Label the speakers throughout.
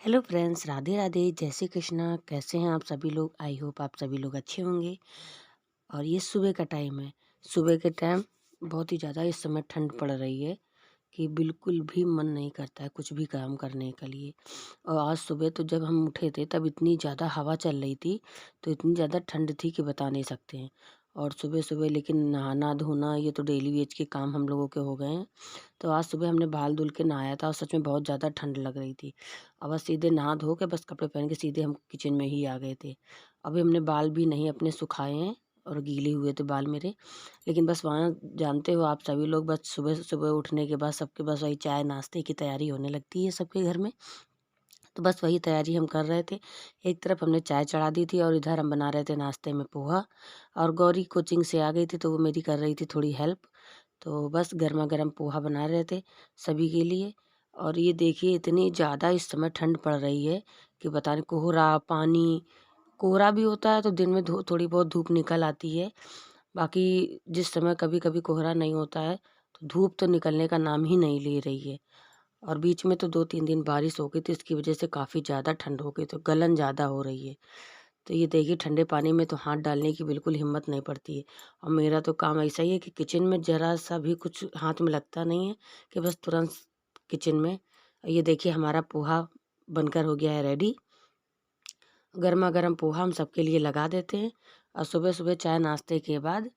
Speaker 1: Hello friends, Radhe Radhe, जय श्री कृष्णा। कैसे हैं आप सभी लोग? आई होप आप सभी लोग अच्छे होंगे। और ये सुबह का टाइम है। सुबह के टाइम बहुत ही ज़्यादा इस समय ठंड पड़ रही है कि बिल्कुल भी मन नहीं करता है कुछ भी काम करने के लिए। और आज सुबह तो जब हम उठे थे तब इतनी ज़्यादा हवा चल रही थी, तो इतनी ज़्यादा ठंड थी कि बता नहीं सकते हैं। और सुबह सुबह लेकिन नहाना धोना ये तो डेली वेज के काम हम लोगों के हो गए हैं। तो आज सुबह हमने बाल धुल के नहाया था और सच में बहुत ज़्यादा ठंड लग रही थी। अब बस सीधे नहा धो के बस कपड़े पहन के सीधे हम किचन में ही आ गए थे। अभी हमने बाल भी नहीं अपने सुखाए हैं और गीले हुए थे बाल मेरे। लेकिन बस वहाँ जानते हो आप सभी लोग, बस सुबह सुबह उठने के बाद सबके बस वही चाय नाश्ते की तैयारी होने लगती है सबके घर में। तो बस वही तैयारी हम कर रहे थे। एक तरफ हमने चाय चढ़ा दी थी और इधर हम बना रहे थे नाश्ते में पोहा। और गौरी कोचिंग से आ गई थी तो वो मेरी कर रही थी थोड़ी हेल्प। तो बस गर्मा गर्म पोहा बना रहे थे सभी के लिए। और ये देखिए इतनी ज़्यादा इस समय ठंड पड़ रही है कि बता नहीं, कोहरा पानी। कोहरा भी होता है तो दिन में थोड़ी बहुत धूप निकल आती है। बाकी जिस समय कभी कभी कोहरा नहीं होता है तो धूप तो निकलने का नाम ही नहीं ले रही है। और बीच में तो 2-3 दिन बारिश हो गई थी, इसकी वजह से काफ़ी ज़्यादा ठंड हो गई, तो गलन ज़्यादा हो रही है। तो ये देखिए ठंडे पानी में तो हाथ डालने की बिल्कुल हिम्मत नहीं पड़ती है। और मेरा तो काम ऐसा ही है कि किचन में ज़रा सा भी कुछ हाथ में लगता नहीं है कि बस तुरंत किचन में। ये देखिए हमारा पोहा बनकर हो गया है रेडी। गर्मा गर्म पोहा हम सबके लिए लगा देते हैं। और सुबह सुबह चाय नाश्ते के बाद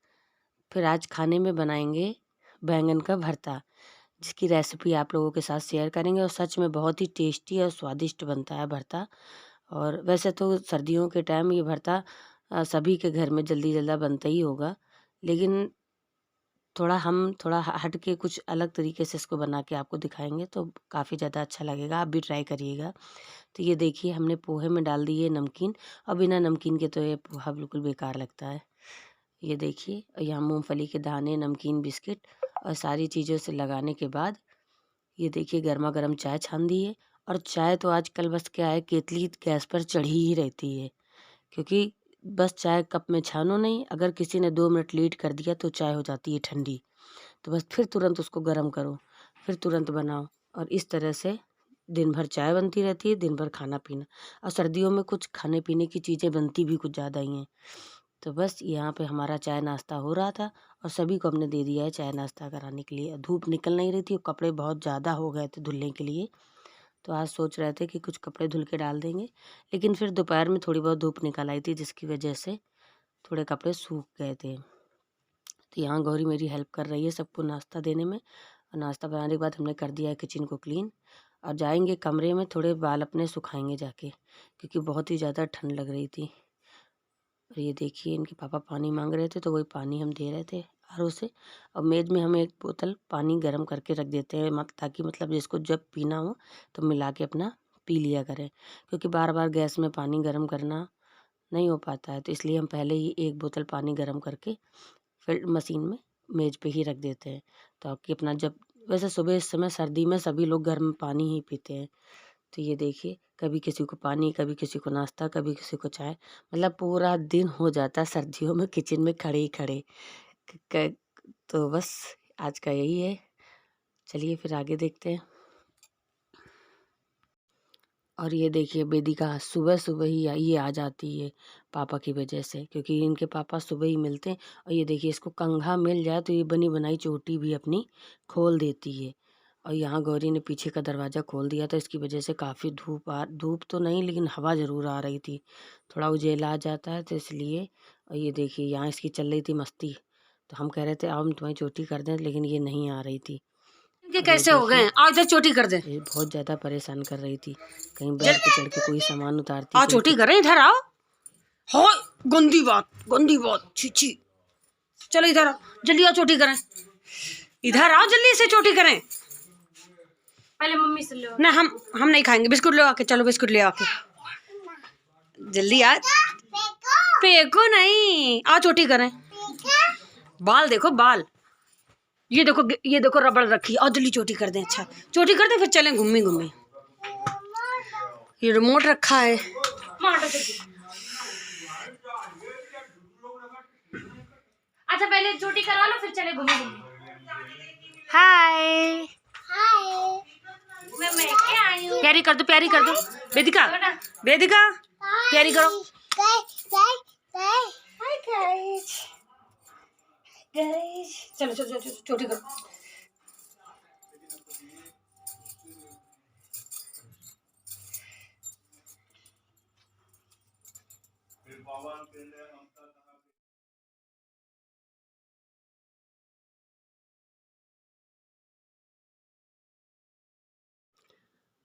Speaker 1: फिर आज खाने में बनाएंगे बैंगन का भरता, जिसकी रेसिपी आप लोगों के साथ शेयर करेंगे। और सच में बहुत ही टेस्टी और स्वादिष्ट बनता है भरता। और वैसे तो सर्दियों के टाइम ये भरता सभी के घर में जल्दी जल्दी बनता ही होगा, लेकिन थोड़ा हट के कुछ अलग तरीके से इसको बना के आपको दिखाएंगे तो काफ़ी ज़्यादा अच्छा लगेगा। आप भी ट्राई करिएगा। तो ये देखिए हमने पोहे में डाल दिए नमकीन। और बिना नमकीन के तो ये पोहा बिल्कुल बेकार लगता है। ये देखिए यहाँ मूंगफली के दाने, नमकीन, बिस्किट और सारी चीज़ों से लगाने के बाद ये देखिए गर्मा गर्म चाय छान दी है। और चाय तो आजकल बस क्या है, केतली गैस पर चढ़ी ही रहती है, क्योंकि बस चाय कप में छानो नहीं, अगर किसी ने 2 मिनट लेट कर दिया तो चाय हो जाती है ठंडी। तो बस फिर तुरंत उसको गर्म करो, फिर तुरंत बनाओ। और इस तरह से दिन भर चाय बनती रहती है, दिन भर खाना पीना। और सर्दियों में कुछ खाने पीने की चीज़ें बनती भी कुछ ज़्यादा ही हैं। तो बस यहाँ पे हमारा चाय नाश्ता हो रहा था और सभी को हमने दे दिया है चाय नाश्ता कराने के लिए। धूप निकल नहीं रही थी और कपड़े बहुत ज़्यादा हो गए थे धुलने के लिए। तो आज सोच रहे थे कि कुछ कपड़े धुल के डाल देंगे, लेकिन फिर दोपहर में थोड़ी बहुत धूप निकल आई थी जिसकी वजह से थोड़े कपड़े सूख गए थे। तो यहाँ गौरी मेरी हेल्प कर रही है सबको नाश्ता देने में। और नाश्ता बनाने के बाद हमने कर दिया है किचन को क्लीन। और जाएंगे कमरे में, थोड़े बाल अपने सुखाएंगे जाके, क्योंकि बहुत ही ज़्यादा ठंड लग रही थी। और ये देखिए इनके पापा पानी मांग रहे थे तो वही पानी हम दे रहे थे आरओ से। और मेज में हम एक बोतल पानी गर्म करके रख देते हैं, ताकि मतलब जिसको जब पीना हो तो मिला के अपना पी लिया करें, क्योंकि बार बार गैस में पानी गर्म करना नहीं हो पाता है। तो इसलिए हम पहले ही एक बोतल पानी गर्म करके फिर मशीन में मेज पे ही रख देते हैं, ताकि अपना जब, वैसे सुबह इस समय सर्दी में सभी लोग गर्म पानी ही पीते हैं। तो ये देखिए कभी किसी को पानी, कभी किसी को नाश्ता, कभी किसी को चाय, मतलब पूरा दिन हो जाता है सर्दियों में किचन में खड़े ही खड़े। क- क- तो बस आज का यही है। चलिए फिर आगे देखते हैं। और ये देखिए वेदिका सुबह सुबह ही ये आ जाती है पापा की वजह से, क्योंकि इनके पापा सुबह ही मिलते हैं। और ये देखिए इसको कंघा मिल जाए तो ये बनी बनाई चोटी भी अपनी खोल देती है। और यहाँ गौरी ने पीछे का दरवाज़ा खोल दिया था, इसकी वजह से काफ़ी धूप तो नहीं लेकिन हवा ज़रूर आ रही थी, थोड़ा उजेला आ जाता है तो इसलिए। और ये देखिए यहाँ इसकी चल रही थी मस्ती। तो हम कह रहे थे आओ हम तुम्हारी चोटी कर दें, लेकिन ये नहीं आ रही थी।
Speaker 2: इनके
Speaker 1: और ये
Speaker 2: कैसे हो गए
Speaker 1: देखिए
Speaker 2: हैं? आओ इधर चोटी कर दे।
Speaker 1: ये बहुत ज़्यादा परेशान कर रही थी, कहीं
Speaker 2: जल
Speaker 1: बेड पे चढ़ के कोई सामान उतारती,
Speaker 2: आओ
Speaker 1: कहीं
Speaker 2: चोटी
Speaker 1: कुछ।
Speaker 2: करें, इधर आओ। हो, गंदी बात, गंदी बात, छी छी। चलो इधर आओ, जल्दी आओ चोटी करें। इधर आओ जल्दी से चोटी करें।
Speaker 3: पहले मम्मी से लो
Speaker 2: ना हम नहीं खाएंगे, बिस्कुट ले आके, चलो बिस्कुट ले आके जल्दी आ। फेंको नहीं, आओ चोटी करें। बाल देखो बाल, ये देखो रबड़ रखी, और जल्दी चोटी कर दें। अच्छा चोटी कर दें फिर चलें घूमी घूमी। ये रिमोट रखा है।
Speaker 3: अच्छा पहले चोटी करवा लो फिर चले घूमे घूमे।
Speaker 2: हाय
Speaker 3: मैं क्या आई हूँ।
Speaker 2: प्यारी कर दो, प्यारी कर दो। वेदिका, वेदिका प्यारी करो। हाय गाइस, गाइस चलो चलो चलो चोटी करो।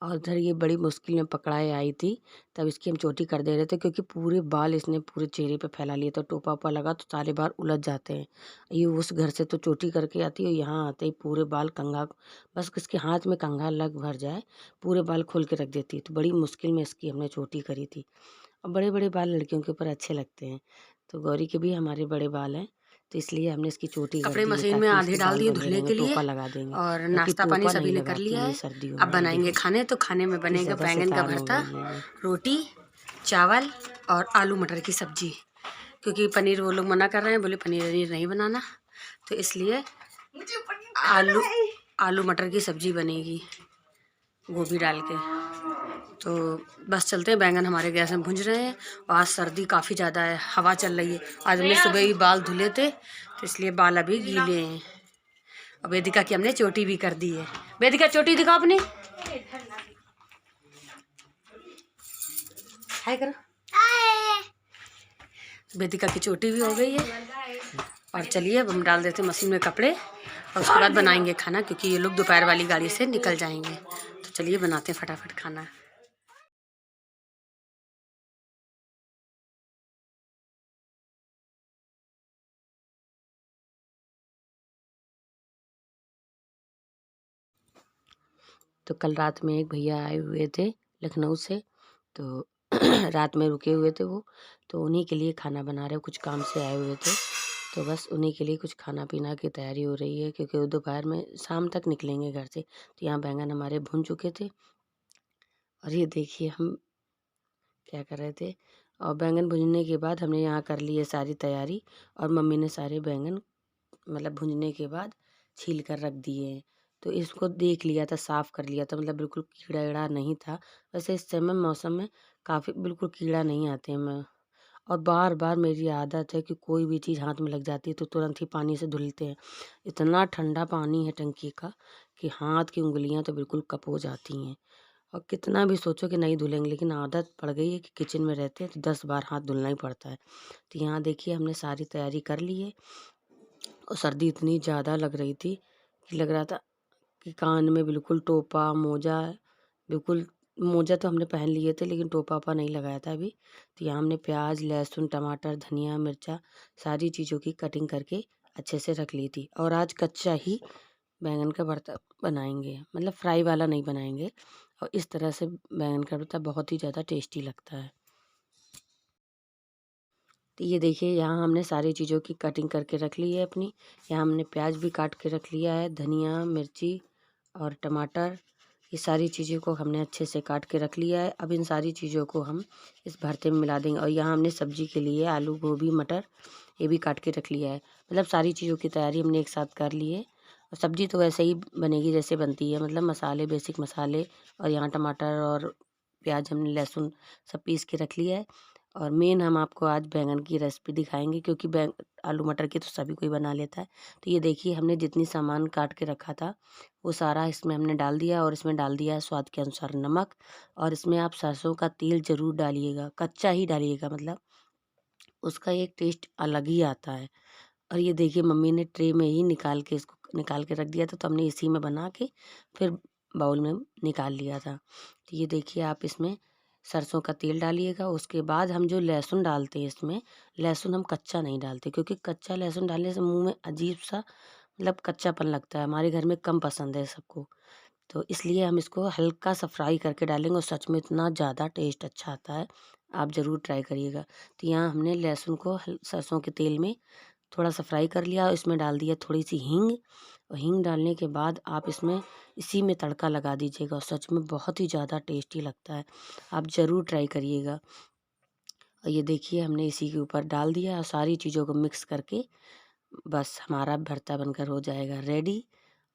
Speaker 1: और उधर ये बड़ी मुश्किल में पकड़ाए आई थी, तब इसकी हम चोटी कर दे रहे थे क्योंकि पूरे बाल इसने पूरे चेहरे पे फैला लिए। तो टोपा ओपा लगा तो सारे बाल उलझ जाते हैं। ये उस घर से तो चोटी करके आती है, यहाँ आते ही पूरे बाल कंघा, बस इसके हाथ में कंघा लग भर जाए पूरे बाल खोल के रख देती है। तो बड़ी मुश्किल में इसकी हमने चोटी करी थी। और बड़े बड़े बाल लड़कियों के ऊपर अच्छे लगते हैं, तो गौरी के भी हमारे बड़े बाल हैं, तो इसलिए हमने इसकी चोटी कर
Speaker 2: कपड़े
Speaker 1: दी है
Speaker 2: मशीन में
Speaker 1: ताकि
Speaker 2: आधे
Speaker 1: इसके
Speaker 2: डाल
Speaker 1: बाल
Speaker 2: दिए
Speaker 1: बने
Speaker 2: धुलने
Speaker 1: रहेंगे।
Speaker 2: के लिए
Speaker 1: टोपा लगा देंगे
Speaker 2: और
Speaker 1: क्योंकि
Speaker 2: नाश्ता पानी
Speaker 1: टोपा
Speaker 2: सभी
Speaker 1: नहीं
Speaker 2: ने कर
Speaker 1: लगाती
Speaker 2: लिया
Speaker 1: हैं ये
Speaker 2: है।
Speaker 1: सर्दियों
Speaker 2: अब
Speaker 1: में।
Speaker 2: बनाएंगे
Speaker 1: देखो
Speaker 2: खाने, तो खाने में बनेगा
Speaker 1: ज़्यादा
Speaker 2: बैंगन का
Speaker 1: शिकार हो
Speaker 2: भरता,
Speaker 1: गई है ये।
Speaker 2: रोटी, चावल और आलू मटर की सब्जी। क्योंकि पनीर वो लोग मना कर रहे हैं, बोले पनीर वनीर नहीं बनाना, तो इसलिए आलू आलू मटर की सब्जी बनेगी गोभी डाल के। तो बस चलते हैं, बैंगन हमारे गैस में भुंज रहे हैं। और आज सर्दी काफ़ी ज़्यादा है, हवा चल रही है। आज हमने सुबह ही बाल धुले थे, तो इसलिए बाल अभी गीले हैं। और वेदिका की हमने चोटी भी कर दी है। वेदिका चोटी दिखाओ अपनी, हाय करो। वेदिका की चोटी भी हो गई है। और चलिए अब हम डाल देते हैं मशीन में कपड़े, और उसके बाद बनाएंगे खाना, क्योंकि ये लोग दोपहर वाली गाड़ी से निकल जाएंगे। तो चलिए बनाते हैं फटाफट खाना।
Speaker 1: तो कल रात में एक भैया आए हुए थे लखनऊ से, तो रात में रुके हुए थे वो, तो उन्हीं के लिए खाना बना रहे, कुछ काम से आए हुए थे, तो बस उन्हीं के लिए कुछ खाना पीना की तैयारी हो रही है, क्योंकि वो दोपहर में शाम तक निकलेंगे घर से। तो यहाँ बैंगन हमारे भुन चुके थे, और ये देखिए हम क्या कर रहे थे। और बैंगन भुनने के बाद हमने यहाँ कर ली है सारी तैयारी, और मम्मी ने सारे बैंगन मतलब भुनने के बाद छील कर रख दिए हैं। तो इसको देख लिया था, साफ़ कर लिया था, मतलब बिल्कुल कीड़ा वीड़ा नहीं था। वैसे इस समय मौसम में काफ़ी बिल्कुल कीड़ा नहीं आते हैं। मैं और बार बार मेरी आदत है कि कोई भी चीज़ हाथ में लग जाती है तो तुरंत ही पानी से धुलते हैं। इतना ठंडा पानी है टंकी का कि हाथ की उंगलियां तो बिल्कुल कप हो जाती हैं। और कितना भी सोचो कि नहीं धुलेंगे, लेकिन आदत पड़ गई है कि किचन में रहते हैं तो 10 बार हाथ धुलना ही पड़ता है। तो यहाँ देखिए हमने सारी तैयारी कर ली है। और सर्दी इतनी ज़्यादा लग रही थी कि लग रहा था कि कान में बिल्कुल टोपा, मोजा, बिल्कुल मोजा तो हमने पहन लिए थे लेकिन टोपा ओपा नहीं लगाया था अभी। तो यहाँ हमने प्याज, लहसुन, टमाटर, धनिया, मिर्चा सारी चीज़ों की कटिंग करके अच्छे से रख ली थी। और आज कच्चा ही बैंगन का भरता बनाएंगे, मतलब फ्राई वाला नहीं बनाएंगे। और इस तरह से बैंगन का भरता बहुत ही ज़्यादा टेस्टी लगता है। तो ये देखिए यहाँ हमने सारी चीज़ों की कटिंग करके रख ली है अपनी। यहाँ हमने प्याज भी काट के रख लिया है, धनिया, मिर्ची और टमाटर, ये सारी चीज़ों को हमने अच्छे से काट के रख लिया है। अब इन सारी चीज़ों को हम इस भरते में मिला देंगे। और यहाँ हमने सब्जी के लिए आलू, गोभी, मटर ये भी काट के रख लिया है। मतलब सारी चीज़ों की तैयारी हमने एक साथ कर ली है। और सब्जी तो वैसे ही बनेगी जैसे बनती है, मतलब मसाले, बेसिक मसाले। और यहाँ टमाटर और प्याज, हमने लहसुन सब पीस के रख लिया है। और मेन हम आपको आज बैंगन की रेसिपी दिखाएंगे, क्योंकि आलू मटर की तो सभी कोई बना लेता है। तो ये देखिए हमने जितनी सामान काट के रखा था वो सारा इसमें हमने डाल दिया, और इसमें डाल दिया है स्वाद के अनुसार नमक। और इसमें आप सरसों का तेल ज़रूर डालिएगा, कच्चा ही डालिएगा, मतलब उसका एक टेस्ट अलग ही आता है। और ये देखिए मम्मी ने ट्रे में ही इसको निकाल के रख दिया था, तो हमने इसी में बना के फिर बाउल में निकाल लिया था। तो ये देखिए आप इसमें सरसों का तेल डालिएगा। उसके बाद हम जो लहसुन डालते हैं इसमें, लहसुन हम कच्चा नहीं डालते, क्योंकि कच्चा लहसुन डालने से मुंह में अजीब सा मतलब कच्चापन लगता है। हमारे घर में कम पसंद है सबको, तो इसलिए हम इसको हल्का सा फ्राई करके डालेंगे, और सच में इतना ज़्यादा टेस्ट अच्छा आता है, आप ज़रूर ट्राई करिएगा। तो यहाँ हमने लहसुन को सरसों के तेल में थोड़ा सा फ्राई कर लिया, और इसमें डाल दिया थोड़ी सी हींग। और हींग डालने के बाद आप इसमें इसी में तड़का लगा दीजिएगा, और सच में बहुत ही ज़्यादा टेस्टी लगता है, आप ज़रूर ट्राई करिएगा। और ये देखिए हमने इसी के ऊपर डाल दिया, और सारी चीज़ों को मिक्स करके बस हमारा भरता बनकर हो जाएगा रेडी।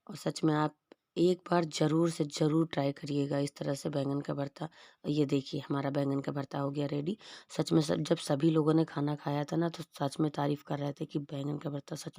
Speaker 1: और सच में आप एक बार ज़रूर से ज़रूर ट्राई करिएगा इस तरह से बैंगन का भरता। ये देखिए हमारा बैंगन का भरता हो गया रेडी। सच में जब सभी लोगों ने खाना खाया था ना तो सच में तारीफ़ कर रहे थे कि बैंगन का भरता सच